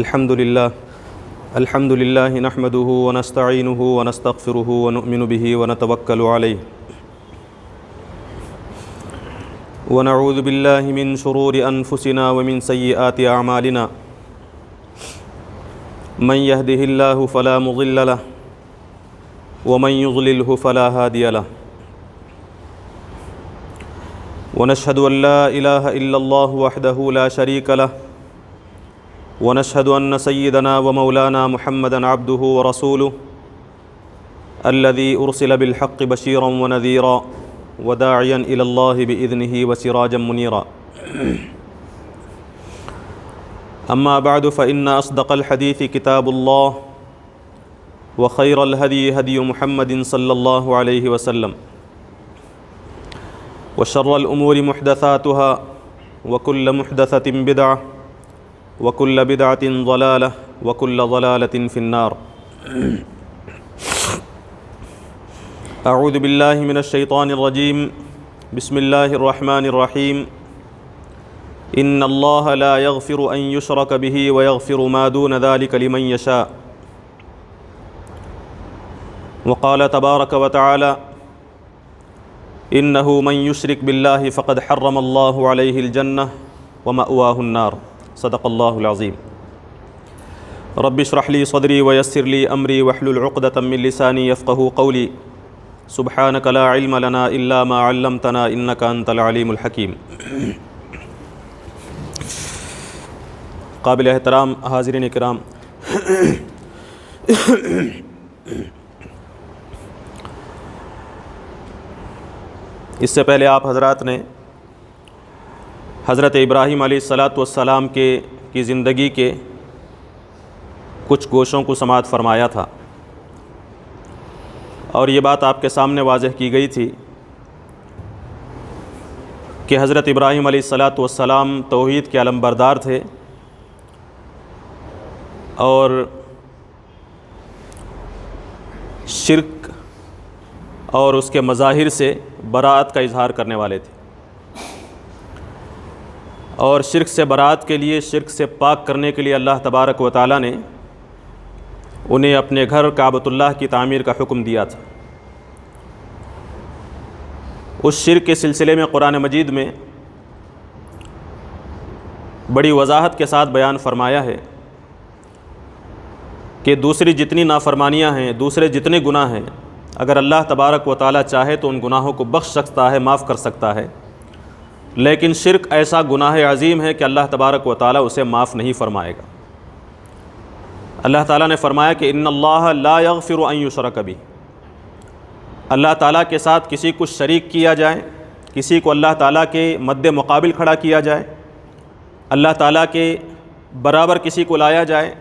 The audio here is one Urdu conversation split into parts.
الحمد لله نحمده ونستعينه ونستغفره ونؤمن به ونتوكل عليه ونعوذ بالله من شرور أنفسنا ومن سيئات أعمالنا من يهده الله فلا مضل له ومن يضلله فلا هادي له ونشهد أن لا إله إلا الله وحده لا شريك له ونشهد أن سيدنا ومولانا محمدا عبده ورسوله الذي أرسل بالحق بشيرا ونذيرا وداعيا إلى الله بإذنه وسراجا منيرا أما بعد فإن أصدق الحديث كتاب الله وخير الهدي هدي محمد صلى الله عليه وسلم وشر الأمور محدثاتها وكل محدثة بدعة وكل بدعة ضلالة وكل ضلالة في النار أعوذ بالله من الشيطان الرجيم بسم الله الرحمن الرحيم إن الله لا يغفر أن يشرك به ويغفر ما دون ذلك لمن يشاء وقال تبارك وتعالى إنه من يشرك بالله فقد حرم الله عليه الجنة ومأواه النار صدق الله العظيم رب اشرح لي صدري ويسر لي أمري واحلل عقدة من لساني يفقهوا قولي سبحانك لا علم لنا إلا ما علمتنا إنك أنت العليم الحكيم قابل احترام حاضرین کرام، اس سے پہلے آپ حضرات نے حضرت ابراہیم علیہ السلام کی زندگی کے کچھ گوشوں کو سماعت فرمایا تھا، اور یہ بات آپ کے سامنے واضح کی گئی تھی کہ حضرت ابراہیم علیہ السلام توحید کے علمبردار تھے اور شرک اور اس کے مظاہر سے براءت کا اظہار کرنے والے تھے، اور شرک سے برات کے لیے، شرک سے پاک کرنے کے لیے اللہ تبارک و تعالیٰ نے انہیں اپنے گھر کعبۃ اللہ کی تعمیر کا حکم دیا تھا۔ اس شرک کے سلسلے میں قرآن مجید میں بڑی وضاحت کے ساتھ بیان فرمایا ہے کہ دوسری جتنی نافرمانیاں ہیں، دوسرے جتنے گناہ ہیں، اگر اللہ تبارک و تعالیٰ چاہے تو ان گناہوں کو بخش سکتا ہے، معاف کر سکتا ہے، لیکن شرک ایسا گناہ عظیم ہے کہ اللہ تبارک و تعالیٰ اسے معاف نہیں فرمائے گا۔ اللہ تعالیٰ نے فرمایا کہ ان اللہ لا یغفر ان یشرک بہ، اللہ تعالیٰ کے ساتھ کسی کو شریک کیا جائے، کسی کو اللہ تعالیٰ کے مد مقابل کھڑا کیا جائے، اللہ تعالیٰ کے برابر کسی کو لایا جائے،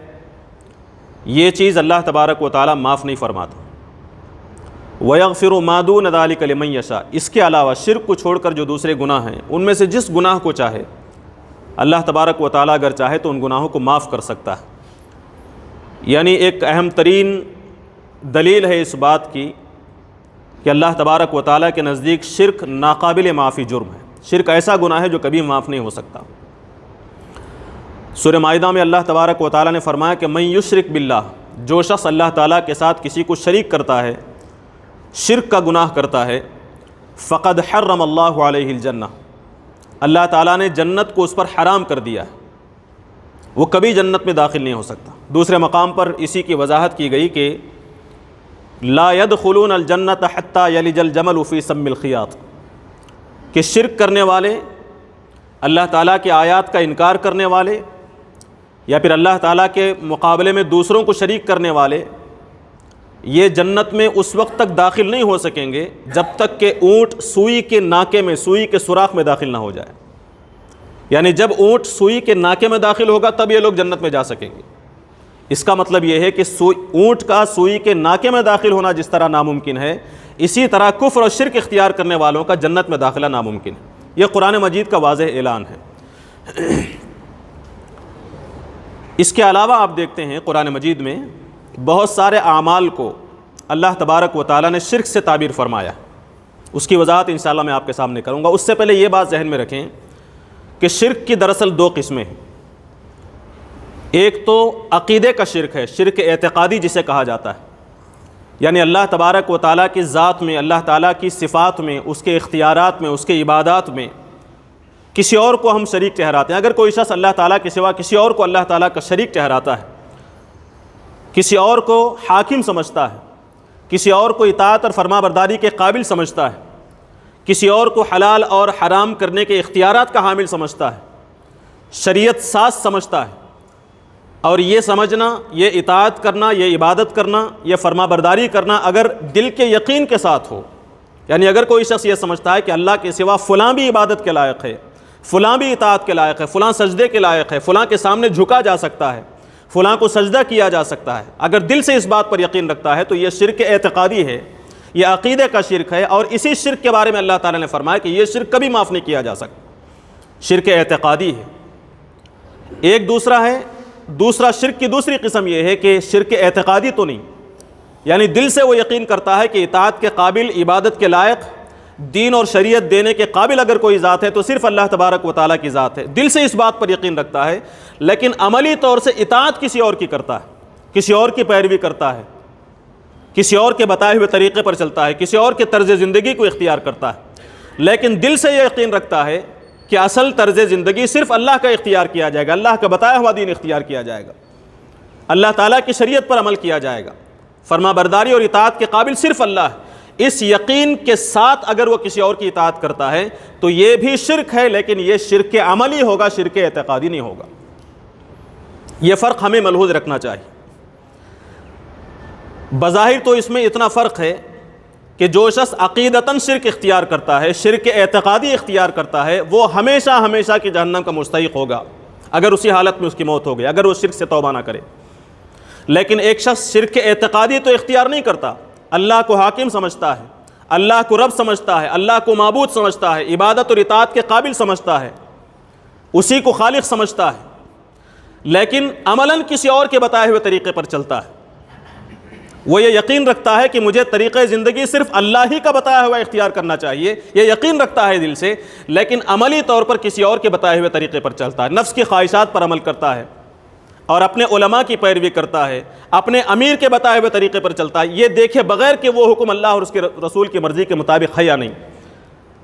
یہ چیز اللہ تبارک و تعالیٰ معاف نہیں فرماتا۔ وَيَغْفِرُ مَا دُونَ ذَلِكَ لِمَن يَشَاءُ، اس کے علاوہ شرک کو چھوڑ کر جو دوسرے گناہ ہیں ان میں سے جس گناہ کو چاہے اللہ تبارک و تعالیٰ اگر چاہے تو ان گناہوں کو معاف کر سکتا ہے۔ یعنی ایک اہم ترین دلیل ہے اس بات کی کہ اللہ تبارک و تعالیٰ کے نزدیک شرک ناقابل معافی جرم ہے، شرک ایسا گناہ ہے جو کبھی معاف نہیں ہو سکتا۔ سورہ مائدہ میں اللہ تبارک و تعالیٰ نے فرمایا کہ من یشرک باللہ، جو شخص اللہ تعالیٰ کے ساتھ کسی کو شریک کرتا ہے، شرک کا گناہ کرتا ہے، فقد حرم اللہ علیہ الجنہ، اللہ تعالیٰ نے جنت کو اس پر حرام کر دیا ہے، وہ کبھی جنت میں داخل نہیں ہو سکتا۔ دوسرے مقام پر اسی کی وضاحت کی گئی کہ لا يدخلون الجنۃ حتى یلج الجمل فی سم الخیاط، کہ شرک کرنے والے، اللہ تعالیٰ کی آیات کا انکار کرنے والے، یا پھر اللہ تعالیٰ کے مقابلے میں دوسروں کو شریک کرنے والے، یہ جنت میں اس وقت تک داخل نہیں ہو سکیں گے جب تک کہ اونٹ سوئی کے ناکے میں، سوئی کے سوراخ میں داخل نہ ہو جائے۔ یعنی جب اونٹ سوئی کے ناکے میں داخل ہوگا تب یہ لوگ جنت میں جا سکیں گے۔ اس کا مطلب یہ ہے کہ اونٹ کا سوئی کے ناکے میں داخل ہونا جس طرح ناممکن ہے، اسی طرح کفر اور شرک اختیار کرنے والوں کا جنت میں داخلہ ناممکن ہے۔ یہ قرآن مجید کا واضح اعلان ہے۔ اس کے علاوہ آپ دیکھتے ہیں قرآن مجید میں بہت سارے اعمال کو اللہ تبارک و تعالیٰ نے شرک سے تعبیر فرمایا۔ اس کی وضاحت انشاءاللہ میں آپ کے سامنے کروں گا۔ اس سے پہلے یہ بات ذہن میں رکھیں کہ شرک کی دراصل دو قسمیں ہیں۔ ایک تو عقیدے کا شرک ہے، شرک اعتقادی جسے کہا جاتا ہے، یعنی اللہ تبارک و تعالیٰ کی ذات میں، اللہ تعالیٰ کی صفات میں، اس کے اختیارات میں، اس کے عبادات میں کسی اور کو ہم شریک ٹھہراتے ہیں۔ اگر کوئی شخص اللہ تعالیٰ کے سوا کسی اور کو اللہ تعالیٰ کا شریک ٹھہراتا ہے، کسی اور کو حاکم سمجھتا ہے، کسی اور کو اطاعت اور فرما برداری کے قابل سمجھتا ہے، کسی اور کو حلال اور حرام کرنے کے اختیارات کا حامل سمجھتا ہے، شریعت ساز سمجھتا ہے، اور یہ سمجھنا، یہ اطاعت کرنا، یہ عبادت کرنا، یہ فرما برداری کرنا اگر دل کے یقین کے ساتھ ہو، یعنی اگر کوئی شخص یہ سمجھتا ہے کہ اللہ کے سوا فلاں بھی عبادت کے لائق ہے، فلاں بھی اطاعت کے لائق ہے، فلاں سجدے کے لائق ہے، فلاں کے سامنے جھکا جا سکتا ہے، فلاں کو سجدہ کیا جا سکتا ہے، اگر دل سے اس بات پر یقین رکھتا ہے تو یہ شرک اعتقادی ہے، یہ عقیدے کا شرک ہے، اور اسی شرک کے بارے میں اللہ تعالیٰ نے فرمایا کہ یہ شرک کبھی معاف نہیں کیا جا سکتا، شرک اعتقادی ہے۔ ایک دوسرا شرک کی دوسری قسم یہ ہے کہ شرک اعتقادی تو نہیں، یعنی دل سے وہ یقین کرتا ہے کہ اطاعت کے قابل، عبادت کے لائق، دین اور شریعت دینے کے قابل اگر کوئی ذات ہے تو صرف اللہ تبارک و تعالیٰ کی ذات ہے، دل سے اس بات پر یقین رکھتا ہے، لیکن عملی طور سے اطاعت کسی اور کی کرتا ہے، کسی اور کی پیروی کرتا ہے، کسی اور کے بتائے ہوئے طریقے پر چلتا ہے، کسی اور کے طرز زندگی کو اختیار کرتا ہے، لیکن دل سے یہ یقین رکھتا ہے کہ اصل طرز زندگی صرف اللہ کا اختیار کیا جائے گا، اللہ کا بتایا ہوا دین اختیار کیا جائے گا، اللہ تعالیٰ کی شریعت پر عمل کیا جائے گا، فرما برداری اور اطاعت کے قابل صرف اللہ ہے۔ اس یقین کے ساتھ اگر وہ کسی اور کی اطاعت کرتا ہے تو یہ بھی شرک ہے، لیکن یہ شرک عملی ہوگا، شرک اعتقادی نہیں ہوگا۔ یہ فرق ہمیں ملحوظ رکھنا چاہیے۔ بظاہر تو اس میں اتنا فرق ہے کہ جو شخص عقیدتاً شرک اختیار کرتا ہے، شرک اعتقادی اختیار کرتا ہے، وہ ہمیشہ ہمیشہ کی جہنم کا مستحق ہوگا اگر اسی حالت میں اس کی موت ہو گئی، اگر وہ شرک سے توبہ نہ کرے۔ لیکن ایک شخص شرک اعتقادی تو اختیار نہیں کرتا، اللہ کو حاکم سمجھتا ہے، اللہ کو رب سمجھتا ہے، اللہ کو معبود سمجھتا ہے، عبادت اور اطاعت کے قابل سمجھتا ہے، اسی کو خالق سمجھتا ہے، لیکن عملاً کسی اور کے بتائے ہوئے طریقے پر چلتا ہے۔ وہ یہ یقین رکھتا ہے کہ مجھے طریقہ زندگی صرف اللہ ہی کا بتایا ہوا اختیار کرنا چاہیے، یہ یقین رکھتا ہے دل سے، لیکن عملی طور پر کسی اور کے بتائے ہوئے طریقے پر چلتا ہے، نفس کی خواہشات پر عمل کرتا ہے، اور اپنے علماء کی پیروی کرتا ہے، اپنے امیر کے بتائے ہوئے طریقے پر چلتا ہے، یہ دیکھے بغیر کہ وہ حکم اللہ اور اس کے رسول کی مرضی کے مطابق ہے یا نہیں۔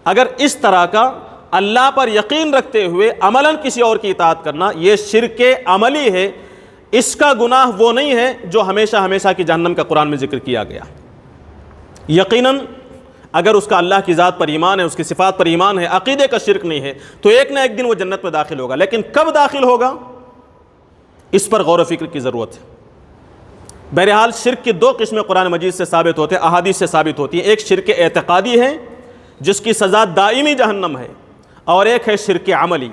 اگر اس طرح کا اللہ پر یقین رکھتے ہوئے عملاً کسی اور کی اطاعت کرنا، یہ شرک عملی ہے، اس کا گناہ وہ نہیں ہے جو ہمیشہ ہمیشہ کی جہنم کا قرآن میں ذکر کیا گیا۔ یقیناً اگر اس کا اللہ کی ذات پر ایمان ہے، اس کی صفات پر ایمان ہے، عقیدے کا شرک نہیں ہے، تو ایک نہ ایک دن وہ جنت میں داخل ہوگا، لیکن کب داخل ہوگا اس پر غور و فکر کی ضرورت ہے۔ بہرحال شرک کی دو قسمیں قرآن مجید سے ثابت ہوتے ہیں، احادیث سے ثابت ہوتی ہیں۔ ایک شرک اعتقادی ہے جس کی سزا دائمی جہنم ہے، اور ایک ہے شرک عملی۔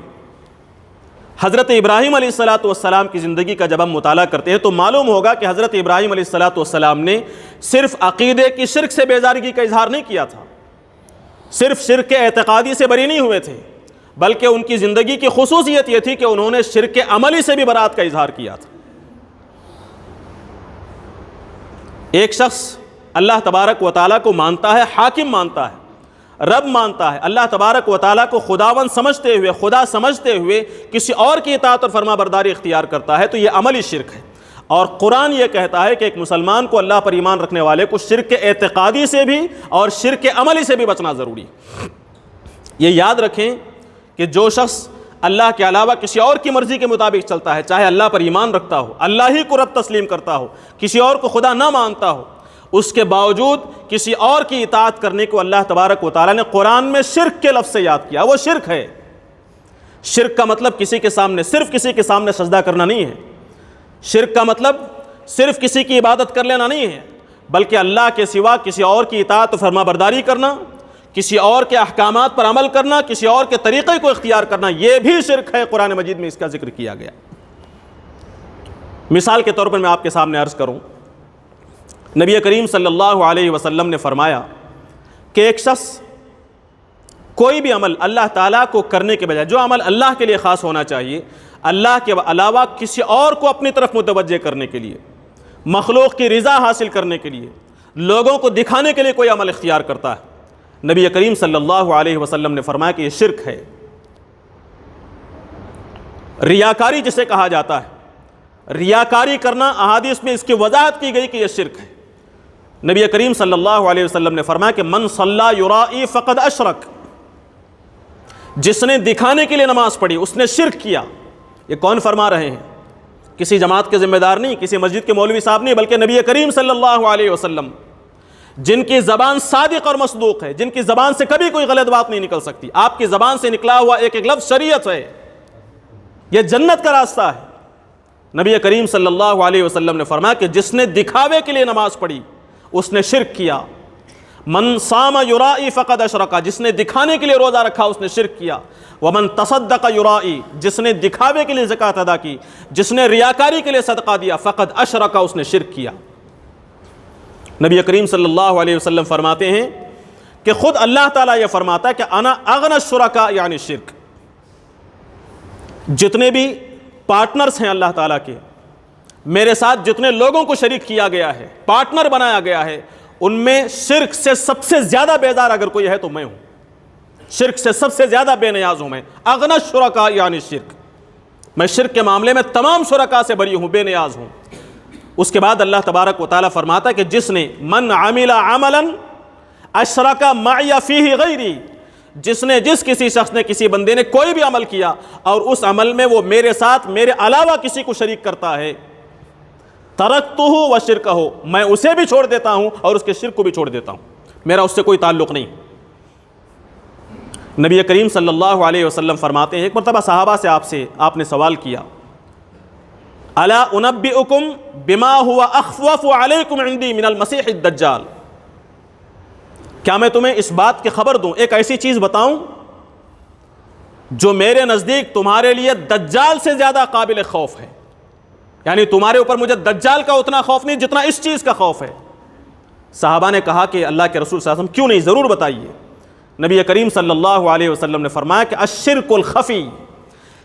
حضرت ابراہیم علیہ السلام کی زندگی کا جب ہم مطالعہ کرتے ہیں تو معلوم ہوگا کہ حضرت ابراہیم علیہ السلام نے صرف عقیدے کی شرک سے بیزارگی کا اظہار نہیں کیا تھا، صرف شرک اعتقادی سے بری نہیں ہوئے تھے، بلکہ ان کی زندگی کی خصوصیت یہ تھی کہ انہوں نے شرک عملی سے بھی برات کا اظہار کیا تھا۔ ایک شخص اللہ تبارک و تعالیٰ کو مانتا ہے، حاکم مانتا ہے، رب مانتا ہے، اللہ تبارک و تعالیٰ کو خداوند سمجھتے ہوئے، خدا سمجھتے ہوئے کسی اور کی اطاعت اور فرما برداری اختیار کرتا ہے تو یہ عملی شرک ہے۔ اور قرآن یہ کہتا ہے کہ ایک مسلمان کو، اللہ پر ایمان رکھنے والے کو، شرک اعتقادی سے بھی اور شرک عملی سے بھی بچنا ضروری ہے۔ یہ یاد رکھیں کہ جو شخص اللہ کے علاوہ کسی اور کی مرضی کے مطابق چلتا ہے، چاہے اللہ پر ایمان رکھتا ہو، اللہ ہی کو رب تسلیم کرتا ہو، کسی اور کو خدا نہ مانتا ہو، اس کے باوجود کسی اور کی اطاعت کرنے کو اللہ تبارک و تعالیٰ نے قرآن میں شرک کے لفظ سے یاد کیا، وہ شرک ہے۔ شرک کا مطلب کسی کے سامنے، صرف کسی کے سامنے سجدہ کرنا نہیں ہے، شرک کا مطلب صرف کسی کی عبادت کر لینا نہیں ہے، بلکہ اللہ کے سوا کسی اور کی اطاعت و فرما برداری کرنا، کسی اور کے احکامات پر عمل کرنا، کسی اور کے طریقے کو اختیار کرنا، یہ بھی شرک ہے۔ قرآن مجید میں اس کا ذکر کیا گیا۔ مثال کے طور پر میں آپ کے سامنے عرض کروں، نبی کریم صلی اللہ علیہ وسلم نے فرمایا کہ ایک شخص کوئی بھی عمل اللہ تعالیٰ کو کرنے کے بجائے، جو عمل اللہ کے لیے خاص ہونا چاہیے، اللہ کے علاوہ کسی اور کو اپنی طرف متوجہ کرنے کے لیے، مخلوق کی رضا حاصل کرنے کے لیے، لوگوں کو دکھانے کے لیے کوئی عمل اختیار کرتا ہے، نبی کریم صلی اللہ علیہ وسلم نے فرمایا کہ یہ شرک ہے۔ ریاکاری جسے کہا جاتا ہے، ریاکاری کرنا، احادیث میں اس کی وضاحت کی گئی کہ یہ شرک ہے۔ نبی کریم صلی اللہ علیہ وسلم نے فرمایا کہ من صلی یرائی فقد اشرک، جس نے دکھانے کے لیے نماز پڑھی اس نے شرک کیا۔ یہ کون فرما رہے ہیں؟ کسی جماعت کے ذمہ دار نہیں، کسی مسجد کے مولوی صاحب نہیں، بلکہ نبی کریم صلی اللہ علیہ وسلم، جن کی زبان صادق اور مصدوق ہے، جن کی زبان سے کبھی کوئی غلط بات نہیں نکل سکتی۔ آپ کی زبان سے نکلا ہوا ایک ایک لفظ شریعت ہے، یہ جنت کا راستہ ہے۔ نبی کریم صلی اللہ علیہ وسلم نے فرمایا کہ جس نے دکھاوے کے لیے نماز پڑھی اس نے شرک کیا۔ من صام یرائی فقد اشرک، جس نے دکھانے کے لیے روزہ رکھا اس نے شرک کیا۔ ومن تصدق یرائی، جس نے دکھاوے کے لیے زکوٰۃ ادا کی، جس نے ریاکاری کے لیے صدقہ دیا، فقد اشرک، اس نے شرک کیا۔ نبی کریم صلی اللہ علیہ وسلم فرماتے ہیں کہ خود اللہ تعالیٰ یہ فرماتا ہے کہ انا اغنی الشرکاء یعنی شرک، جتنے بھی پارٹنرز ہیں اللہ تعالیٰ کے، میرے ساتھ جتنے لوگوں کو شریک کیا گیا ہے، پارٹنر بنایا گیا ہے، ان میں شرک سے سب سے زیادہ بیزار اگر کوئی ہے تو میں ہوں۔ شرک سے سب سے زیادہ بے نیاز ہوں میں۔ اغنی الشرکاء یعنی شرک، میں شرک کے معاملے میں تمام شرکاء سے بری ہوں، بے نیاز ہوں۔ اس کے بعد اللہ تبارک و تعالیٰ فرماتا ہے کہ جس نے من عمل عملا اشرک معی فیہ غیری، جس کسی شخص نے، کسی بندے نے کوئی بھی عمل کیا اور اس عمل میں وہ میرے ساتھ، میرے علاوہ کسی کو شریک کرتا ہے، ترکتہ وشرکہ، میں اسے بھی چھوڑ دیتا ہوں اور اس کے شرک کو بھی چھوڑ دیتا ہوں، میرا اس سے کوئی تعلق نہیں۔ نبی کریم صلی اللہ علیہ وسلم فرماتے ہیں، ایک مرتبہ صحابہ سے آپ نے سوال کیا، الا انبئکم بما هو اخوف علیکم عندی من المسیح الدجال، کیا میں تمہیں اس بات کی خبر دوں، ایک ایسی چیز بتاؤں جو میرے نزدیک تمہارے لیے دجال سے زیادہ قابل خوف ہے؟ یعنی تمہارے اوپر مجھے دجال کا اتنا خوف نہیں جتنا اس چیز کا خوف ہے۔ صحابہ نے کہا کہ اللہ کے رسول صلی اللہ علیہ وسلم کیوں نہیں، ضرور بتائیے۔ نبی کریم صلی اللہ علیہ وسلم نے فرمایا کہ الشرک الخفی،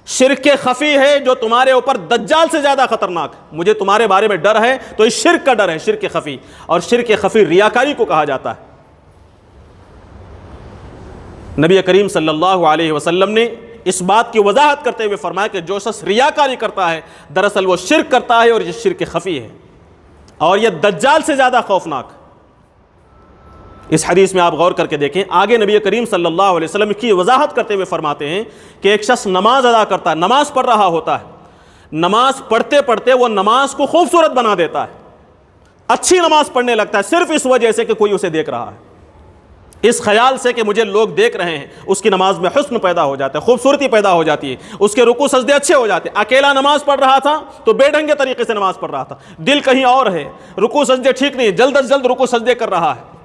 شرک خفی ہے جو تمہارے اوپر دجال سے زیادہ خطرناک ہے۔ مجھے تمہارے بارے میں ڈر ہے تو اس شرک کا ڈر ہے، شرک خفی، اور شرک خفی ریاکاری کو کہا جاتا ہے۔ نبی کریم صلی اللہ علیہ وسلم نے اس بات کی وضاحت کرتے ہوئے فرمایا کہ جو شخص ریاکاری کرتا ہے دراصل وہ شرک کرتا ہے، اور یہ شرک خفی ہے، اور یہ دجال سے زیادہ خوفناک۔ اس حدیث میں آپ غور کر کے دیکھیں، آگے نبی کریم صلی اللہ علیہ وسلم کی وضاحت کرتے ہوئے فرماتے ہیں کہ ایک شخص نماز ادا کرتا ہے، نماز پڑھ رہا ہوتا ہے، نماز پڑھتے پڑھتے وہ نماز کو خوبصورت بنا دیتا ہے، اچھی نماز پڑھنے لگتا ہے، صرف اس وجہ سے کہ کوئی اسے دیکھ رہا ہے، اس خیال سے کہ مجھے لوگ دیکھ رہے ہیں، اس کی نماز میں حسن پیدا ہو جاتا ہے، خوبصورتی پیدا ہو جاتی ہے، اس کے رکوع سجدے اچھے ہو جاتے ہیں۔ اکیلا نماز پڑھ رہا تھا تو بے ڈھنگے طریقے سے نماز پڑھ رہا تھا، دل کہیں اور ہے، رکوع سجدے ٹھیک نہیں، جلد از جلد رکوع سجدے کر رہا ہے،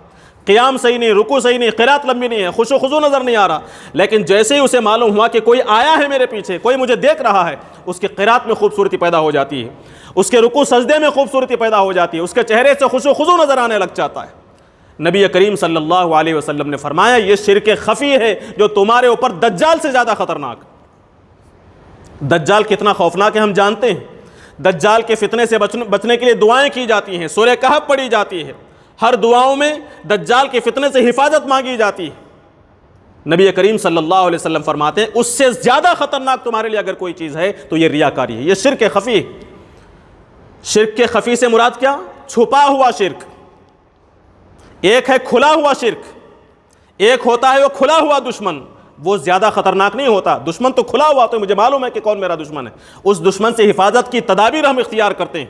قیام صحیح نہیں، رکوع صحیح نہیں، قرات لمبی نہیں ہے، خشوع خضوع نظر نہیں آ رہا، لیکن جیسے ہی اسے معلوم ہوا کہ کوئی آیا ہے میرے پیچھے، کوئی مجھے دیکھ رہا ہے، اس کے قرات میں خوبصورتی پیدا ہو جاتی ہے، اس کے رکوع سجدے میں خوبصورتی پیدا ہو جاتی ہے، اس کے چہرے سے خشوع خضوع نظر آنے لگ جاتا ہے۔ نبی کریم صلی اللہ علیہ وسلم نے فرمایا یہ شرک خفی ہے جو تمہارے اوپر دجال سے زیادہ خطرناک۔ دجال کتنا خوفناک ہے ہم جانتے ہیں، دجال کے فتنے سے بچنے کے لیے دعائیں کی جاتی ہیں، سورہ کہف پڑھی جاتی ہے، ہر دعاؤں میں دجال کے فتنے سے حفاظت مانگی جاتی ہے۔ نبی کریم صلی اللہ علیہ وسلم فرماتے ہیں اس سے زیادہ خطرناک تمہارے لیے اگر کوئی چیز ہے تو یہ ریاکاری ہے، یہ شرک خفی ہے۔ شرک خفی سے مراد کیا؟ چھپا ہوا شرک۔ ایک ہے کھلا ہوا شرک، ایک ہوتا ہے وہ کھلا ہوا دشمن، وہ زیادہ خطرناک نہیں ہوتا۔ دشمن تو کھلا ہوا تو مجھے معلوم ہے کہ کون میرا دشمن ہے، اس دشمن سے حفاظت کی تدابیر ہم اختیار کرتے ہیں،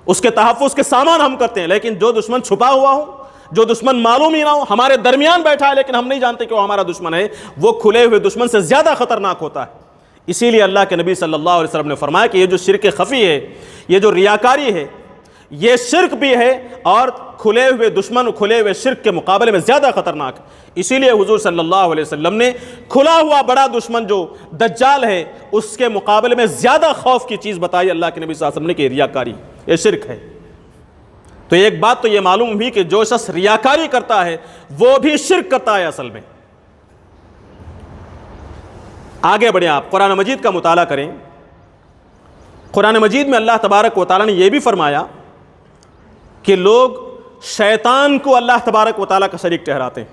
اس کے تحفظ کے سامان ہم کرتے ہیں، لیکن جو دشمن چھپا ہوا ہو، جو دشمن معلوم ہی نہ ہو، ہمارے درمیان بیٹھا ہے لیکن ہم نہیں جانتے کہ وہ ہمارا دشمن ہے، وہ کھلے ہوئے دشمن سے زیادہ خطرناک ہوتا ہے۔ اسی لیے اللہ کے نبی صلی اللہ علیہ وسلم نے فرمایا کہ یہ جو شرک خفی ہے، یہ جو ریاکاری ہے، یہ شرک بھی ہے اور کھلے ہوئے دشمن کھلے ہوئے شرک کے مقابلے میں زیادہ خطرناک۔ اسی لیے حضور صلی اللہ علیہ وسلم نے کھلا ہوا بڑا دشمن جو دجال ہے اس کے مقابلے میں زیادہ خوف کی چیز بتائی اللہ کے نبی صلی اللہ علیہ وسلم نے کہ ریاکاری، یہ شرک ہے۔ تو ایک بات تو یہ معلوم ہوئی کہ جو شخص ریاکاری کرتا ہے وہ بھی شرک کرتا ہے اصل میں۔ آگے بڑھیں، آپ قرآن مجید کا مطالعہ کریں۔ قرآن مجید میں اللہ تبارک و تعالیٰ نے یہ بھی فرمایا کہ لوگ شیطان کو اللہ تبارک و تعالیٰ کا شریک ٹھہراتے ہیں۔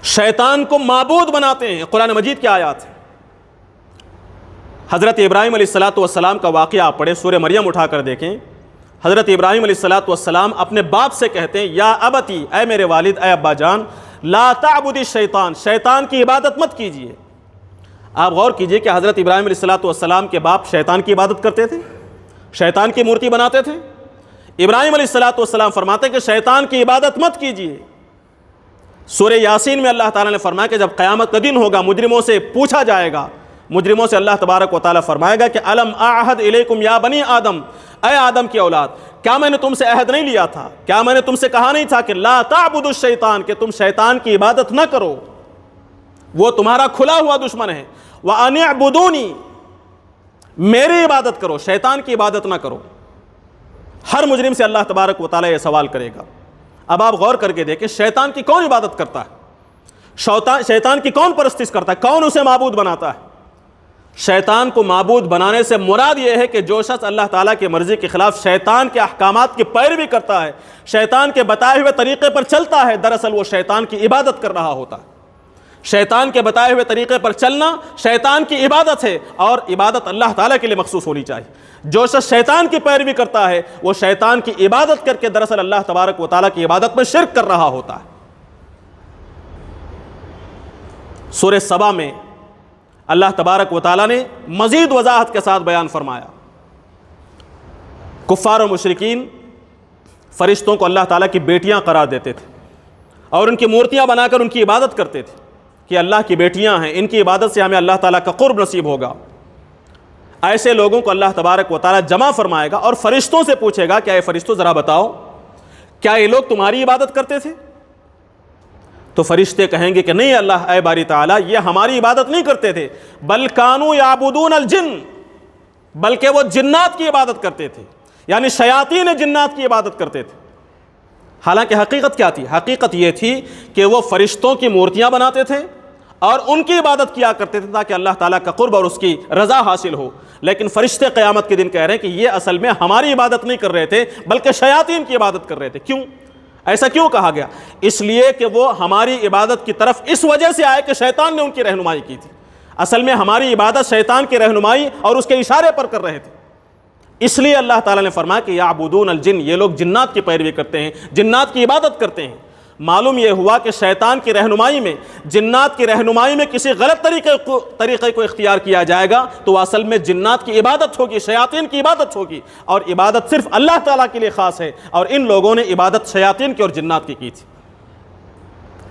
شیطان کو معبود بناتے ہیں. قرآن مجید کی آیات ہیں. حضرت ابراہیم علیہ السلام کا واقعہ آپ پڑھیں, سورہ مریم اٹھا کر دیکھیں. حضرت ابراہیم علیہ السلام اپنے باپ سے کہتے ہیں یا ابتی, اے میرے والد, اے ابا جان, لا تعبد الشیطان, شیطان کی عبادت مت کیجیے. آپ غور کیجئے کہ حضرت ابراہیم علیہ السلام کے باپ شیطان کی عبادت کرتے تھے, شیطان کی مورتی بناتے تھے. ابراہیم علیہ السلام فرماتے ہیں کہ شیطان کی عبادت مت کیجیے. سورہ یاسین میں اللہ تعالیٰ نے فرمایا کہ جب قیامت کا دن ہوگا مجرموں سے پوچھا جائے گا, مجرموں سے اللہ تبارک و تعالیٰ فرمائے گا کہ الم اعہد الیکم یا بنی آدم, اے آدم کی اولاد, کیا میں نے تم سے عہد نہیں لیا تھا, کیا میں نے تم سے کہا نہیں تھا کہ لا تعبدوا الشیطان, کہ تم شیطان کی عبادت نہ کرو, وہ تمہارا کھلا ہوا دشمن ہے. وَأَنِ اعْبُدُونِي, میری عبادت کرو, شیطان کی عبادت نہ کرو. ہر مجرم سے اللہ تبارک و تعالیٰ یہ سوال کرے گا. اب آپ غور کر کے دیکھیں شیطان کی کون عبادت کرتا ہے, شیطان کی کون پرستش کرتا ہے, کون اسے معبود بناتا ہے. شیطان کو معبود بنانے سے مراد یہ ہے کہ جو شخص اللہ تعالیٰ کی مرضی کے خلاف شیطان کے احکامات کی پیروی کرتا ہے, شیطان کے بتائے ہوئے طریقے پر چلتا ہے, دراصل وہ شیطان کی عبادت کر رہا ہوتا ہے. شیطان کے بتائے ہوئے طریقے پر چلنا شیطان کی عبادت ہے, اور عبادت اللہ تعالیٰ کے لیے مخصوص ہونی چاہیے. جو شخص شیطان کی پیروی کرتا ہے وہ شیطان کی عبادت کر کے دراصل اللہ تبارک و تعالیٰ کی عبادت میں شرک کر رہا ہوتا ہے. سورہ سبا میں اللہ تبارک و تعالیٰ نے مزید وضاحت کے ساتھ بیان فرمایا. کفار و مشرکین فرشتوں کو اللہ تعالیٰ کی بیٹیاں قرار دیتے تھے اور ان کی مورتیاں بنا کر ان کی عبادت کرتے تھے کہ اللہ کی بیٹیاں ہیں, ان کی عبادت سے ہمیں اللہ تعالیٰ کا قرب نصیب ہوگا. ایسے لوگوں کو اللہ تبارک و تعالیٰ جمع فرمائے گا اور فرشتوں سے پوچھے گا کہ اے فرشتوں ذرا بتاؤ کیا یہ لوگ تمہاری عبادت کرتے تھے؟ تو فرشتے کہیں گے کہ نہیں اللہ, اے باری تعالیٰ, یہ ہماری عبادت نہیں کرتے تھے, بل کانوا یعبدون الجن, بلکہ وہ جنات کی عبادت کرتے تھے, یعنی شیاطین جنات کی عبادت کرتے تھے. حالانکہ حقیقت کیا تھی؟ حقیقت یہ تھی کہ وہ فرشتوں کی مورتیاں بناتے تھے اور ان کی عبادت کیا کرتے تھے تاکہ اللہ تعالیٰ کا قرب اور اس کی رضا حاصل ہو. لیکن فرشتے قیامت کے دن کہہ رہے ہیں کہ یہ اصل میں ہماری عبادت نہیں کر رہے تھے بلکہ شیاطین کی عبادت کر رہے تھے. کیوں ایسا کیوں کہا گیا؟ اس لیے کہ وہ ہماری عبادت کی طرف اس وجہ سے آئے کہ شیطان نے ان کی رہنمائی کی تھی. اصل میں ہماری عبادت شیطان کی رہنمائی اور اس کے اشارے پر کر رہے تھے. اس لیے اللہ تعالیٰ نے فرمایا کہ یعبدون الجن, یہ لوگ جنات کی پیروی کرتے ہیں, جنات کی عبادت کرتے ہیں. معلوم یہ ہوا کہ شیطان کی رہنمائی میں, جنات کی رہنمائی میں کسی غلط طریقے کو اختیار کیا جائے گا تو وہ اصل میں جنات کی عبادت ہوگی, شیاطین کی عبادت ہوگی, اور عبادت صرف اللہ تعالیٰ کے لیے خاص ہے. اور ان لوگوں نے عبادت شیاطین کی اور جنات کی تھی.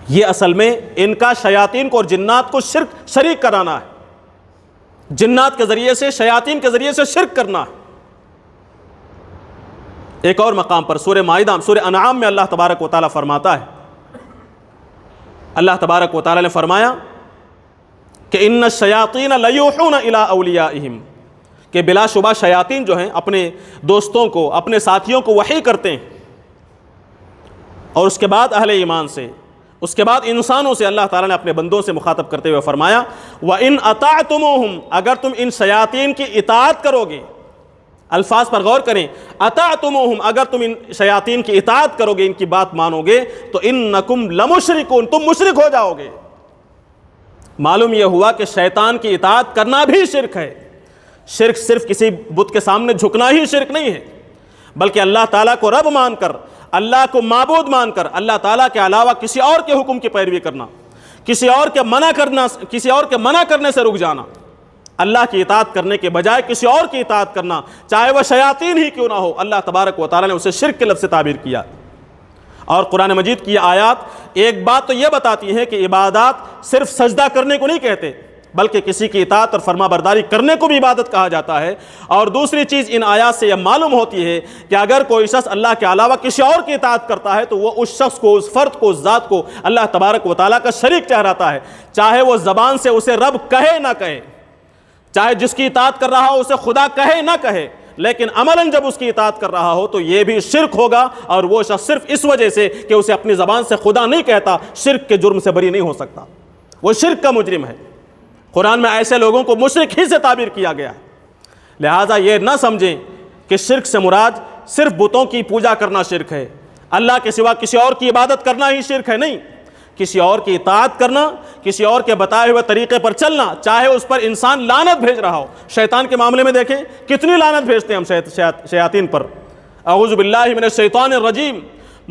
یہ اصل میں ان کا شیاطین کو اور جنات کو شریک کرانا ہے, جنات کے ذریعے سے, شیاطین کے ذریعے سے شرک کرنا ہے. ایک اور مقام پر سورہ مائدہ, سورہ انعام میں اللہ تبارک و تعالیٰ فرماتا ہے, اللہ تبارک و تعالیٰ نے فرمایا کہ ان الشیاطین لیوحون الی اولیائہم, کہ بلا شبہ شیاطین جو ہیں اپنے دوستوں کو, اپنے ساتھیوں کو وحی کرتے ہیں. اور اس کے بعد اہل ایمان سے, اس کے بعد انسانوں سے اللہ تعالیٰ نے اپنے بندوں سے مخاطب کرتے ہوئے فرمایا وَإِنْ أَطَعْتُمُوهُمْ, اگر تم ان شیاطین کی اطاعت کرو گے. الفاظ پر غور کریں, اطعتموہم, اگر تم ان شیاطین کی اطاعت کرو گے, ان کی بات مانو گے, تو انکم لمشرکون, تم مشرک ہو جاؤ گے. معلوم یہ ہوا کہ شیطان کی اطاعت کرنا بھی شرک ہے. شرک صرف کسی بت کے سامنے جھکنا ہی شرک نہیں ہے, بلکہ اللہ تعالیٰ کو رب مان کر, اللہ کو معبود مان کر, اللہ تعالیٰ کے علاوہ کسی اور کے حکم کی پیروی کرنا, کسی اور کے منع کرنے سے رک جانا, اللہ کی اطاعت کرنے کے بجائے کسی اور کی اطاعت کرنا, چاہے وہ شیاطین ہی کیوں نہ ہو. اللہ تبارک و تعالیٰ نے اسے شرک کے لفظ سے تعبیر کیا. اور قرآن مجید کی آیات ایک بات تو یہ بتاتی ہیں کہ عبادات صرف سجدہ کرنے کو نہیں کہتے, بلکہ کسی کی اطاعت اور فرما برداری کرنے کو بھی عبادت کہا جاتا ہے. اور دوسری چیز ان آیات سے یہ معلوم ہوتی ہے کہ اگر کوئی شخص اللہ کے علاوہ کسی اور کی اطاعت کرتا ہے تو وہ اس شخص کو, اس فرد کو, اس ذات کو اللہ تبارک و تعالیٰ کا شریک ٹھہراتا ہے, چاہے وہ زبان سے اسے رب کہے نہ کہے, چاہے جس کی اطاعت کر رہا ہو اسے خدا کہے نہ کہے, لیکن عملاً جب اس کی اطاعت کر رہا ہو تو یہ بھی شرک ہوگا. اور وہ شخص صرف اس وجہ سے کہ اسے اپنی زبان سے خدا نہیں کہتا, شرک کے جرم سے بری نہیں ہو سکتا, وہ شرک کا مجرم ہے. قرآن میں ایسے لوگوں کو مشرک ہی سے تعبیر کیا گیا ہے. لہٰذا یہ نہ سمجھیں کہ شرک سے مراد صرف بتوں کی پوجا کرنا شرک ہے, اللہ کے سوا کسی اور کی عبادت کرنا ہی شرک ہے. نہیں, کسی اور کی اطاعت کرنا، کسی اور کے بتائے ہوئے طریقے پر چلنا، چاہے اس پر انسان لعنت بھیج رہا ہو۔ شیطان کے معاملے میں دیکھیں کتنی لعنت بھیجتے ہیں ہم شیاطین پر، اعوذ باللہ من الشیطان الرجیم،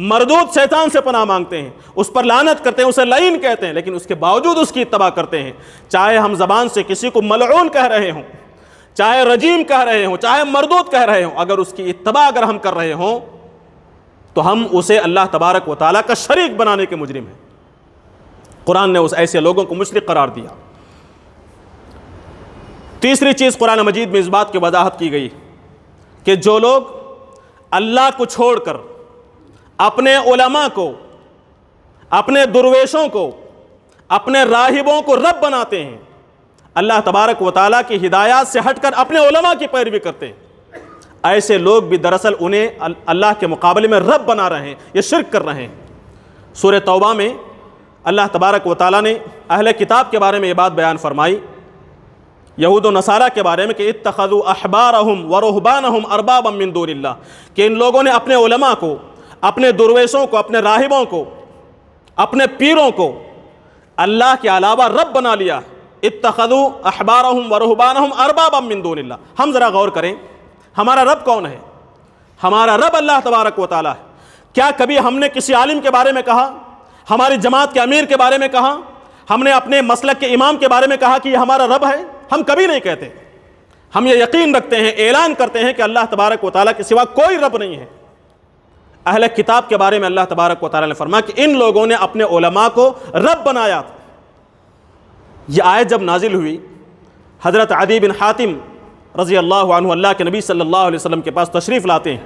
مردود شیطان سے پناہ مانگتے ہیں، اس پر لعنت کرتے ہیں، اسے لعین کہتے ہیں، لیکن اس کے باوجود اس کی اتباع کرتے ہیں۔ چاہے ہم زبان سے کسی کو ملعون کہہ رہے ہوں، چاہے رجیم کہہ رہے ہوں، چاہے مردود کہہ رہے ہوں، اگر اس کی اتباع اگر ہم کر رہے ہوں تو ہم اسے اللہ تبارک و تعالیٰ کا شریک بنانے کے مجرم ہیں۔ قرآن نے اس ایسے لوگوں کو مشرک قرار دیا۔ تیسری چیز قرآن مجید میں اس بات کی وضاحت کی گئی کہ جو لوگ اللہ کو چھوڑ کر اپنے علماء کو، اپنے درویشوں کو، اپنے راہبوں کو رب بناتے ہیں، اللہ تبارک و تعالیٰ کی ہدایات سے ہٹ کر اپنے علماء کی پیروی کرتے ہیں، ایسے لوگ بھی دراصل انہیں اللہ کے مقابلے میں رب بنا رہے ہیں، یہ شرک کر رہے ہیں۔ سورہ توبہ میں اللہ تبارک و تعالیٰ نے اہل کتاب کے بارے میں یہ بات بیان فرمائی، یہود و نصارہ کے بارے میں کہ اتخذوا احبارہم ورہبانہم اربابا من دون اللہ، کہ ان لوگوں نے اپنے علماء کو، اپنے درویشوں کو، اپنے راہبوں کو، اپنے پیروں کو اللہ کے علاوہ رب بنا لیا۔ اتخذوا احبارہم ورہبانہم اربابا من دون اللہ۔ ہم ذرا غور کریں، ہمارا رب کون ہے؟ ہمارا رب اللہ تبارک و تعالیٰ ہے۔ کیا کبھی ہم نے کسی عالم کے بارے میں کہا، ہماری جماعت کے امیر کے بارے میں کہا، ہم نے اپنے مسلک کے امام کے بارے میں کہا کہ یہ ہمارا رب ہے؟ ہم کبھی نہیں کہتے۔ ہم یہ یقین رکھتے ہیں، اعلان کرتے ہیں کہ اللہ تبارک و تعالیٰ کے سوا کوئی رب نہیں ہے۔ اہل کتاب کے بارے میں اللہ تبارک و تعالیٰ نے فرمایا کہ ان لوگوں نے اپنے علماء کو رب بنایا تھا۔ یہ آیت جب نازل ہوئی، حضرت عدی بن حاتم رضی اللہ عنہ اللہ کے نبی صلی اللہ علیہ وسلم کے پاس تشریف لاتے ہیں۔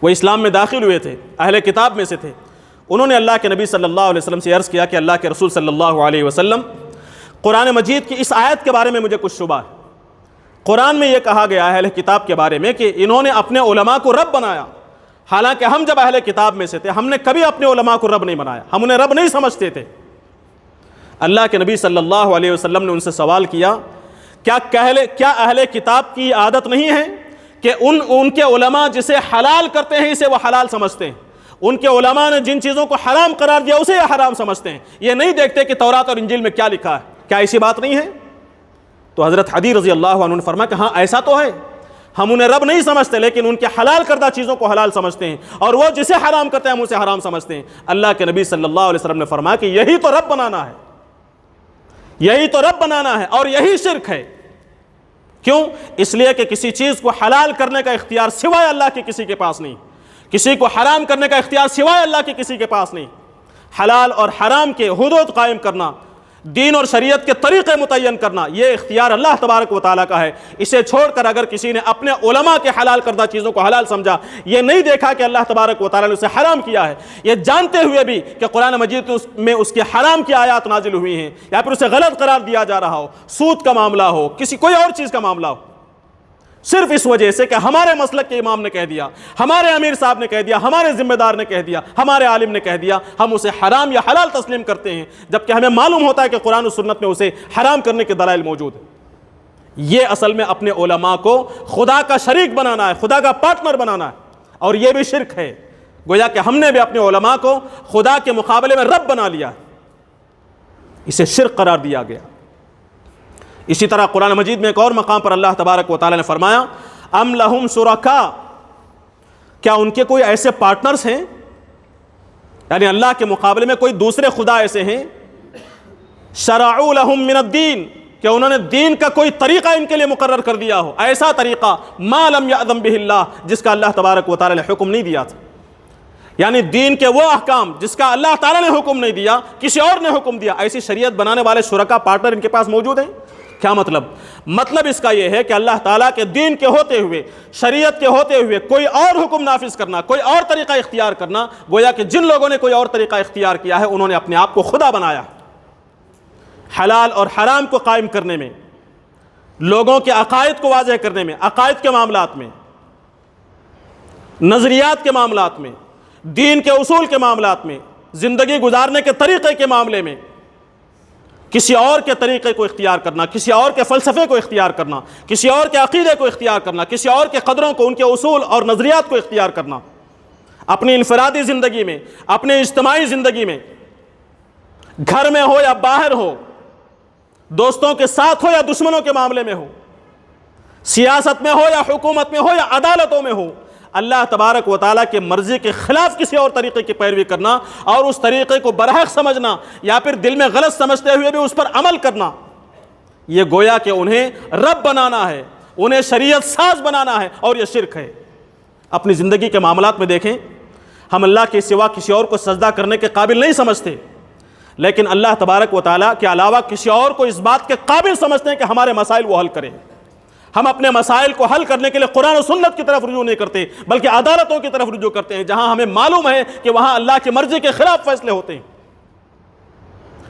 وہ اسلام میں داخل ہوئے تھے، اہل کتاب میں سے تھے۔ انہوں نے اللہ کے نبی صلی اللہ علیہ وسلم سے عرض کیا کہ اللہ کے رسول صلی اللہ علیہ وسلم، قرآن مجید کی اس آیت کے بارے میں مجھے کچھ شبہ ہے۔ قرآن میں یہ کہا گیا ہے اہل کتاب کے بارے میں کہ انہوں نے اپنے علماء کو رب بنایا، حالانکہ ہم جب اہل کتاب میں سے تھے ہم نے کبھی اپنے علماء کو رب نہیں بنایا، ہم انہیں رب نہیں سمجھتے تھے۔ اللہ کے نبی صلی اللہ علیہ وسلم نے ان سے سوال کیا، کیا اہل کتاب کی عادت نہیں ہے کہ ان کے علماء جسے حلال کرتے ہیں اسے وہ حلال سمجھتے ہیں، ان کے علماء نے جن چیزوں کو حرام قرار دیا اسے یہ حرام سمجھتے ہیں، یہ نہیں دیکھتے کہ تورات اور انجیل میں کیا لکھا ہے؟ کیا ایسی بات نہیں ہے؟ تو حضرت عدی رضی اللہ عنہ نے فرمایا کہ ہاں ایسا تو ہے، ہم انہیں رب نہیں سمجھتے لیکن ان کے حلال کردہ چیزوں کو حلال سمجھتے ہیں، اور وہ جسے حرام کرتے ہیں ہم اسے حرام سمجھتے ہیں۔ اللہ کے نبی صلی اللہ علیہ وسلم نے فرمایا کہ یہی تو رب بنانا ہے، یہی تو رب بنانا ہے، اور یہی شرک ہے۔ کیوں؟ اس لیے کہ کسی چیز کو حلال کرنے کا اختیار سوائے اللہ کے کسی کے پاس نہیں، کسی کو حرام کرنے کا اختیار سوائے اللہ کے کسی کے پاس نہیں۔ حلال اور حرام کے حدود قائم کرنا، دین اور شریعت کے طریقے متعین کرنا، یہ اختیار اللہ تبارک و تعالیٰ کا ہے۔ اسے چھوڑ کر اگر کسی نے اپنے علماء کے حلال کردہ چیزوں کو حلال سمجھا، یہ نہیں دیکھا کہ اللہ تبارک و تعالیٰ نے اسے حرام کیا ہے، یہ جانتے ہوئے بھی کہ قرآن مجید میں اس کے حرام کی آیات نازل ہوئی ہیں، یا پھر اسے غلط قرار دیا جا رہا ہو، سود کا معاملہ ہو، کسی کوئی اور چیز کا معاملہ ہو، صرف اس وجہ سے کہ ہمارے مسلک کے امام نے کہہ دیا، ہمارے امیر صاحب نے کہہ دیا، ہمارے ذمہ دار نے کہہ دیا، ہمارے عالم نے کہہ دیا، ہم اسے حرام یا حلال تسلیم کرتے ہیں، جبکہ ہمیں معلوم ہوتا ہے کہ قرآن و سنت میں اسے حرام کرنے کے دلائل موجود ہیں۔ یہ اصل میں اپنے علماء کو خدا کا شریک بنانا ہے، خدا کا پارٹنر بنانا ہے، اور یہ بھی شرک ہے۔ گویا کہ ہم نے بھی اپنے علماء کو خدا کے مقابلے میں رب بنا لیا، اسے شرک قرار دیا گیا۔ اسی طرح قرآن مجید میں ایک اور مقام پر اللہ تبارک و تعالیٰ نے فرمایا، ام لہم شرکاء، کیا ان کے کوئی ایسے پارٹنرز ہیں، یعنی اللہ کے مقابلے میں کوئی دوسرے خدا ایسے ہیں، شرعوا لہم من الدین، کہ انہوں نے دین کا کوئی طریقہ ان کے لیے مقرر کر دیا ہو، ایسا طریقہ ما لم یأذن بہ اللہ، جس کا اللہ تبارک و تعالیٰ نے حکم نہیں دیا تھا، یعنی دین کے وہ احکام جس کا اللہ تعالیٰ نے حکم نہیں دیا، کسی اور نے حکم دیا، ایسی شریعت بنانے والے شرکا پارٹنر ان کے پاس موجود ہیں۔ کیا مطلب؟ مطلب اس کا یہ ہے کہ اللہ تعالیٰ کے دین کے ہوتے ہوئے، شریعت کے ہوتے ہوئے کوئی اور حکم نافذ کرنا، کوئی اور طریقہ اختیار کرنا، گویا کہ جن لوگوں نے کوئی اور طریقہ اختیار کیا ہے انہوں نے اپنے آپ کو خدا بنایا۔ حلال اور حرام کو قائم کرنے میں، لوگوں کے عقائد کو واضح کرنے میں، عقائد کے معاملات میں، نظریات کے معاملات میں، دین کے اصول کے معاملات میں، زندگی گزارنے کے طریقے کے معاملے میں کسی اور کے طریقے کو اختیار کرنا، کسی اور کے فلسفے کو اختیار کرنا، کسی اور کے عقیدے کو اختیار کرنا، کسی اور کے قدروں کو، ان کے اصول اور نظریات کو اختیار کرنا، اپنی انفرادی زندگی میں، اپنے اجتماعی زندگی میں، گھر میں ہو یا باہر ہو، دوستوں کے ساتھ ہو یا دشمنوں کے معاملے میں ہو، سیاست میں ہو یا حکومت میں ہو یا عدالتوں میں ہو، اللہ تبارک و تعالیٰ کے مرضی کے خلاف کسی اور طریقے کی پیروی کرنا اور اس طریقے کو برحق سمجھنا یا پھر دل میں غلط سمجھتے ہوئے بھی اس پر عمل کرنا، یہ گویا کہ انہیں رب بنانا ہے، انہیں شریعت ساز بنانا ہے، اور یہ شرک ہے۔ اپنی زندگی کے معاملات میں دیکھیں، ہم اللہ کے سوا کسی اور کو سجدہ کرنے کے قابل نہیں سمجھتے، لیکن اللہ تبارک و تعالیٰ کے علاوہ کسی اور کو اس بات کے قابل سمجھتے ہیں کہ ہمارے مسائل وہ حل کریں۔ ہم اپنے مسائل کو حل کرنے کے لیے قرآن و سنت کی طرف رجوع نہیں کرتے، بلکہ عدالتوں کی طرف رجوع کرتے ہیں، جہاں ہمیں معلوم ہے کہ وہاں اللہ کی مرضی کے خلاف فیصلے ہوتے ہیں۔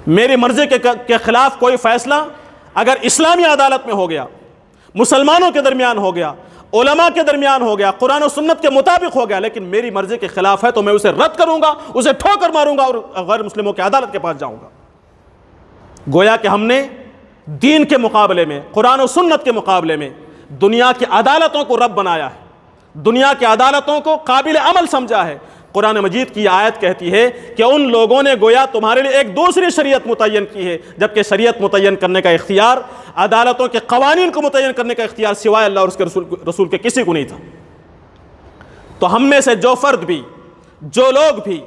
میری مرضی کے خلاف کوئی فیصلہ اگر اسلامی عدالت میں ہو گیا، مسلمانوں کے درمیان ہو گیا، علماء کے درمیان ہو گیا، قرآن و سنت کے مطابق ہو گیا، لیکن میری مرضی کے خلاف ہے تو میں اسے رد کروں گا، اسے ٹھوکر ماروں گا اور غیر مسلموں کی عدالت کے پاس جاؤں گا۔ گویا کہ ہم نے دین کے مقابلے میں، قرآن و سنت کے مقابلے میں دنیا کی عدالتوں کو رب بنایا ہے، دنیا کی عدالتوں کو قابل عمل سمجھا ہے۔ قرآن مجید کی آیت کہتی ہے کہ ان لوگوں نے گویا تمہارے لیے ایک دوسری شریعت متعین کی ہے، جبکہ شریعت متعین کرنے کا اختیار، عدالتوں کے قوانین کو متعین کرنے کا اختیار سوائے اللہ اور اس کے رسول کے کسی کو نہیں تھا۔ تو ہم میں سے جو فرد بھی، جو لوگ بھی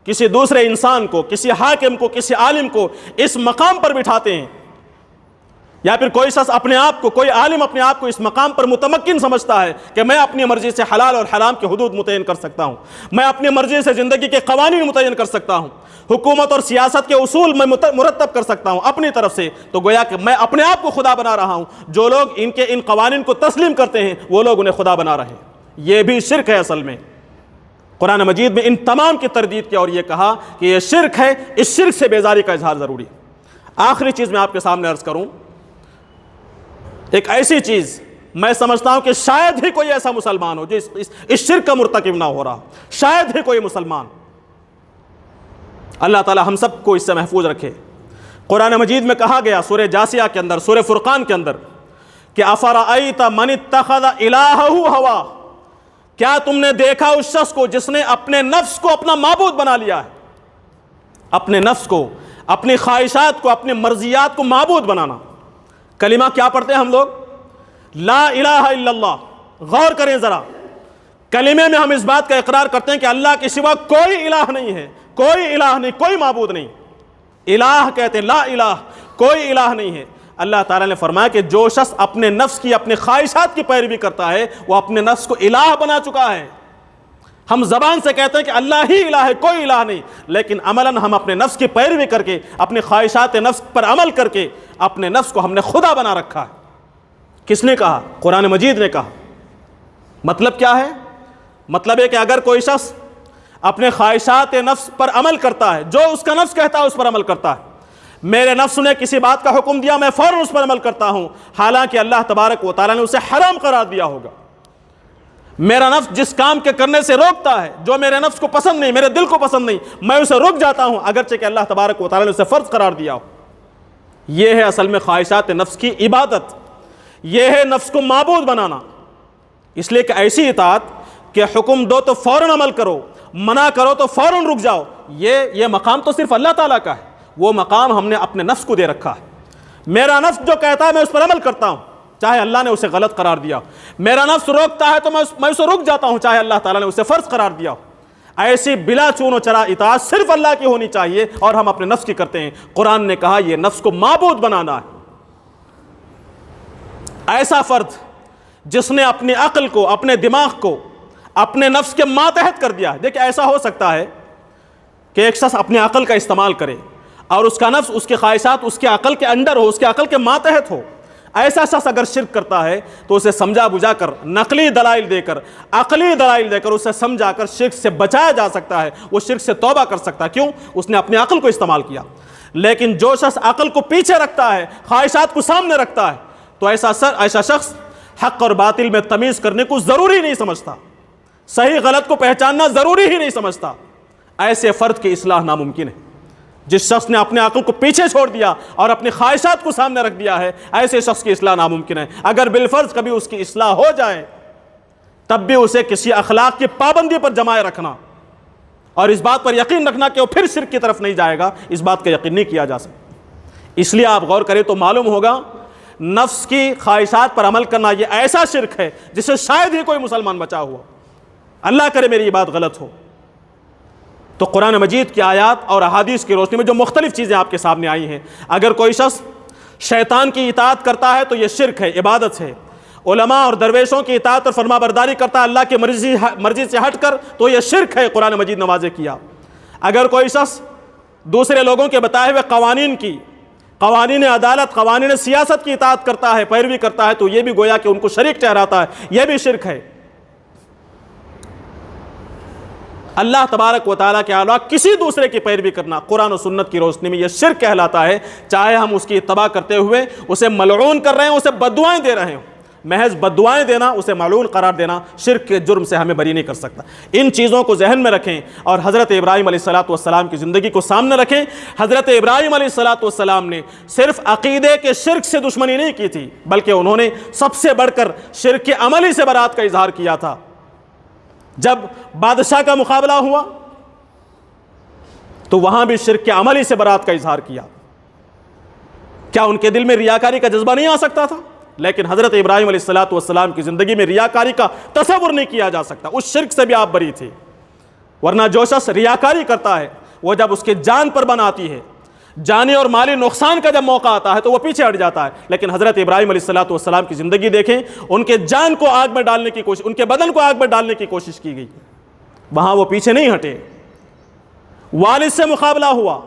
کسی دوسرے انسان کو، کسی حاکم کو، کسی عالم کو اس مقام پر بٹھاتے ہیں، یا پھر کوئی شخص اپنے آپ کو، کوئی عالم اپنے آپ کو اس مقام پر متمکن سمجھتا ہے کہ میں اپنی مرضی سے حلال اور حرام کی حدود متعین کر سکتا ہوں، میں اپنی مرضی سے زندگی کے قوانین متعین کر سکتا ہوں، حکومت اور سیاست کے اصول میں مرتب کر سکتا ہوں اپنی طرف سے، تو گویا کہ میں اپنے آپ کو خدا بنا رہا ہوں۔ جو لوگ ان قوانین کو تسلیم کرتے ہیں وہ لوگ انہیں خدا بنا رہے ہیں۔ یہ بھی شرک ہے اصل میں۔ قرآن مجید میں ان تمام کی تردید کی اور یہ کہا کہ یہ شرک ہے، اس شرک سے بیزاری کا اظہار ضروری ہے۔ آخری چیز میں آپ کے سامنے عرض کروں، ایک ایسی چیز میں سمجھتا ہوں کہ شاید ہی کوئی ایسا مسلمان ہو جو اس شرک کا مرتکب نہ ہو رہا، شاید ہی کوئی مسلمان۔ اللہ تعالی ہم سب کو اس سے محفوظ رکھے۔ قرآن مجید میں کہا گیا سورہ جاسیہ کے اندر، سورہ فرقان کے اندر، کہ افرأیت من اتخذ الہہ ہوا، کیا تم نے دیکھا اس شخص کو جس نے اپنے نفس کو اپنا معبود بنا لیا ہے؟ اپنے نفس کو، اپنی خواہشات کو، اپنی مرضیات کو معبود بنانا۔ کلمہ کیا پڑھتے ہیں ہم لوگ؟ لا الہ الا اللہ۔ غور کریں ذرا، کلمے میں ہم اس بات کا اقرار کرتے ہیں کہ اللہ کے سوا کوئی الہ نہیں ہے، کوئی الہ نہیں، کوئی معبود نہیں۔ الہ کہتے ہیں، لا الہ، کوئی الہ نہیں ہے۔ اللہ تعالیٰ نے فرمایا کہ جو شخص اپنے نفس کی، اپنے خواہشات کی پیروی کرتا ہے وہ اپنے نفس کو الہ بنا چکا ہے۔ ہم زبان سے کہتے ہیں کہ اللہ ہی الہ ہے، کوئی الہ نہیں، لیکن عملاً ہم اپنے نفس کی پیروی کر کے، اپنی خواہشات نفس پر عمل کر کے اپنے نفس کو ہم نے خدا بنا رکھا ہے۔ کس نے کہا؟ قرآن مجید نے کہا۔ مطلب کیا ہے؟ مطلب ہے کہ اگر کوئی شخص اپنے خواہشات نفس پر عمل کرتا ہے، جو اس کا نفس کہتا ہے اس پر عمل کرتا ہے، میرے نفس نے کسی بات کا حکم دیا میں فوراً اس پر عمل کرتا ہوں، حالانکہ اللہ تبارک و تعالیٰ نے اسے حرام قرار دیا ہوگا۔ میرا نفس جس کام کے کرنے سے روکتا ہے، جو میرے نفس کو پسند نہیں، میرے دل کو پسند نہیں، میں اسے رک جاتا ہوں، اگرچہ کہ اللہ تبارک و تعالیٰ نے اسے فرض قرار دیا ہو۔ یہ ہے اصل میں خواہشات نفس کی عبادت، یہ ہے نفس کو معبود بنانا۔ اس لیے کہ ایسی اطاعت کہ حکم دو تو فوراً عمل کرو، منع کرو تو فوراً رک جاؤ، یہ مقام تو صرف اللہ تعالیٰ کا ہے۔ وہ مقام ہم نے اپنے نفس کو دے رکھا ہے۔ میرا نفس جو کہتا ہے میں اس پر عمل کرتا ہوں، چاہے اللہ نے اسے غلط قرار دیا۔ میرا نفس روکتا ہے تو میں اسے رک جاتا ہوں، چاہے اللہ تعالیٰ نے اسے فرض قرار دیا ہو۔ ایسی بلا چون و چرا اطاعت صرف اللہ کی ہونی چاہیے، اور ہم اپنے نفس کی کرتے ہیں۔ قرآن نے کہا یہ نفس کو معبود بنانا ہے۔ ایسا فرد جس نے اپنی عقل کو، اپنے دماغ کو اپنے نفس کے ماتحت کر دیا ہے۔ دیکھیں ایسا ہو سکتا ہے کہ ایک شخص اپنے عقل کا استعمال کرے اور اس کا نفس، اس کی خواہشات اس کے عقل کے اندر ہو، اس کے عقل کے ماتحت ہو۔ ایسا شخص اگر شرک کرتا ہے تو اسے سمجھا بجھا کر، نقلی دلائل دے کر، عقلی دلائل دے کر اسے سمجھا کر شرک سے بچایا جا سکتا ہے، وہ شرک سے توبہ کر سکتا ہے۔ کیوں؟ اس نے اپنے عقل کو استعمال کیا۔ لیکن جو شخص عقل کو پیچھے رکھتا ہے، خواہشات کو سامنے رکھتا ہے، تو ایسا شخص حق اور باطل میں تمیز کرنے کو ضروری نہیں سمجھتا، صحیح غلط کو پہچاننا ضروری ہی نہیں سمجھتا۔ ایسے فرد کی اصلاح ناممکن ہے۔ جس شخص نے اپنے عقل کو پیچھے چھوڑ دیا اور اپنی خواہشات کو سامنے رکھ دیا ہے، ایسے شخص کی اصلاح ناممکن ہے۔ اگر بالفرض کبھی اس کی اصلاح ہو جائے تب بھی اسے کسی اخلاق کی پابندی پر جمائے رکھنا، اور اس بات پر یقین رکھنا کہ وہ پھر شرک کی طرف نہیں جائے گا، اس بات کا یقین نہیں کیا جا سکتا۔ اس لیے آپ غور کریں تو معلوم ہوگا نفس کی خواہشات پر عمل کرنا یہ ایسا شرک ہے جس سے شاید ہی کوئی مسلمان بچا ہوا، اللہ کرے میری یہ بات غلط ہو۔ تو قرآن مجید کی آیات اور احادیث کی روشنی میں جو مختلف چیزیں آپ کے سامنے آئی ہیں، اگر کوئی شخص شیطان کی اطاعت کرتا ہے تو یہ شرک ہے، عبادت ہے۔ علماء اور درویشوں کی اطاعت اور فرما برداری کرتا ہے اللہ کی مرضی سے ہٹ کر تو یہ شرک ہے، قرآن مجید نے واضح کیا۔ اگر کوئی شخص دوسرے لوگوں کے بتائے ہوئے قوانین عدالت، قوانین سیاست کی اطاعت کرتا ہے، پیروی کرتا ہے، تو یہ بھی گویا کہ ان کو شریک ٹھہراتا ہے، یہ بھی شرک ہے۔ اللہ تبارک و تعالیٰ کے علاوہ کسی دوسرے کی پیروی کرنا قرآن و سنت کی روشنی میں یہ شرک کہلاتا ہے، چاہے ہم اس کی اتباع کرتے ہوئے اسے ملعون کر رہے ہیں، اسے بددعائیں دے رہے ہوں۔ محض بددعائیں دینا، اسے ملعون قرار دینا شرک کے جرم سے ہمیں بری نہیں کر سکتا۔ ان چیزوں کو ذہن میں رکھیں اور حضرت ابراہیم علیہ السلام کی زندگی کو سامنے رکھیں۔ حضرت ابراہیم علیہ السلام نے صرف عقیدے کے شرک سے دشمنی نہیں کی تھی، بلکہ انہوں نے سب سے بڑھ کر شرک عملی سے برات کا اظہار کیا تھا۔ جب بادشاہ کا مقابلہ ہوا تو وہاں بھی شرک عملی سے برات کا اظہار کیا۔ کیا ان کے دل میں ریاکاری کا جذبہ نہیں آ سکتا تھا؟ لیکن حضرت ابراہیم علیہ السلام کی زندگی میں ریاکاری کا تصور نہیں کیا جا سکتا، اس شرک سے بھی آپ بری تھے۔ ورنہ جو شخص ریاکاری کرتا ہے وہ جب اس کے جان پر بن آتی ہے، جانی اور مالی نقصان کا جب موقع آتا ہے تو وہ پیچھے ہٹ جاتا ہے۔ لیکن حضرت ابراہیم علیہ السلام کی زندگی دیکھیں، ان کے جان کو آگ میں ڈالنے کی کوشش، ان کے بدن کو آگ میں ڈالنے کی کوشش کی گئی، وہاں وہ پیچھے نہیں ہٹے۔ والد سے مقابلہ ہوا،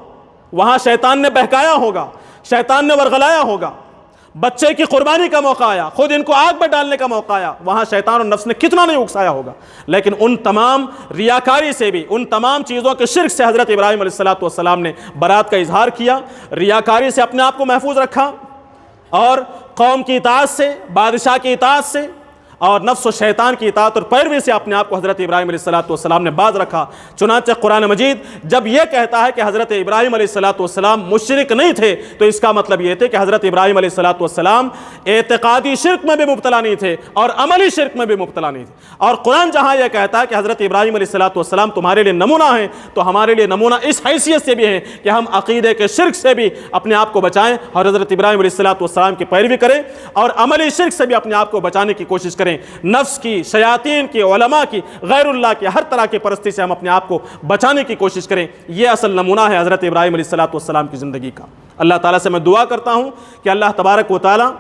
وہاں شیطان نے بہکایا ہوگا، شیطان نے ورغلایا ہوگا۔ بچے کی قربانی کا موقع آیا، خود ان کو آگ میں ڈالنے کا موقع آیا، وہاں شیطان اور نفس نے کتنا نہیں اکسایا ہوگا۔ لیکن ان تمام ریاکاری سے بھی، ان تمام چیزوں کے شرک سے حضرت ابراہیم علیہ السلام نے برات کا اظہار کیا، ریاکاری سے اپنے آپ کو محفوظ رکھا، اور قوم کی اطاعت سے، بادشاہ کی اطاعت سے اور نفس و شیطان کی اطاعت اور پیروی سے اپنے آپ کو حضرت ابراہیم علیہ السلام نے باز رکھا۔ چنانچہ قرآن مجید جب یہ کہتا ہے کہ حضرت ابراہیم علیہ السلام مشرک نہیں تھے تو اس کا مطلب یہ تھے کہ حضرت ابراہیم علیہ السلام اعتقادی شرک میں بھی مبتلا نہیں تھے اور عملی شرک میں بھی مبتلا نہیں تھے۔ اور قرآن جہاں یہ کہتا ہے کہ حضرت ابراہیم علیہ السلام تمہارے لیے نمونہ ہیں، تو ہمارے لیے نمونہ اس حیثیت سے بھی ہے کہ ہم عقیدے کے شرک سے بھی اپنے آپ کو بچائیں اور حضرت ابراہیم علیہ السلام کی پیروی کریں، اور عملی شرک سے بھی اپنے آپ کو بچانے کی کوشش کریں۔ نفس کی، شیاطین کی، علماء کی، غیر اللہ کی، ہر طرح کی پرستی سے ہم اپنے آپ کو بچانے کی کوشش کریں۔ یہ اصل نمونہ ہے حضرت ابراہیم علیہ السلام کی زندگی کا۔ اللہ تعالیٰ سے میں دعا کرتا ہوں کہ اللہ تبارک و تعالیٰ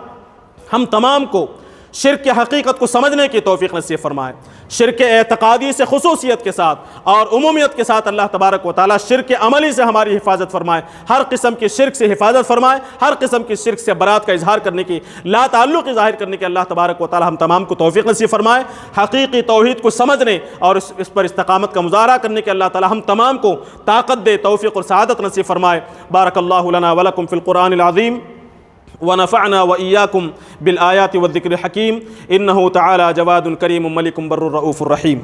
ہم تمام کو شرک کی حقیقت کو سمجھنے کی توفیق نصیب فرمائے۔ شرک اعتقادی سے خصوصیت کے ساتھ اور عمومیت کے ساتھ اللہ تبارک و تعالیٰ شرک عملی سے ہماری حفاظت فرمائے، ہر قسم کی شرک سے حفاظت فرمائے، ہر قسم کی شرک سے برات کا اظہار کرنے کی، لا تعلق ظاہر کرنے کی اللہ تبارک و تعالیٰ ہم تمام کو توفیق نصیب فرمائے۔ حقیقی توحید کو سمجھنے اور اس پر استقامت کا مظاہرہ کرنے کے اللہ تعالیٰ ہم تمام کو طاقت دے، توفیق اور سعادت نصیب فرمائے۔ بارک اللہ لنا ولکم فی القرآن العظیم ونفعنا وإياكم بالآيات والذكر الحكيم إنه تعالى جواد كريم ملك بر رؤوف رحيم۔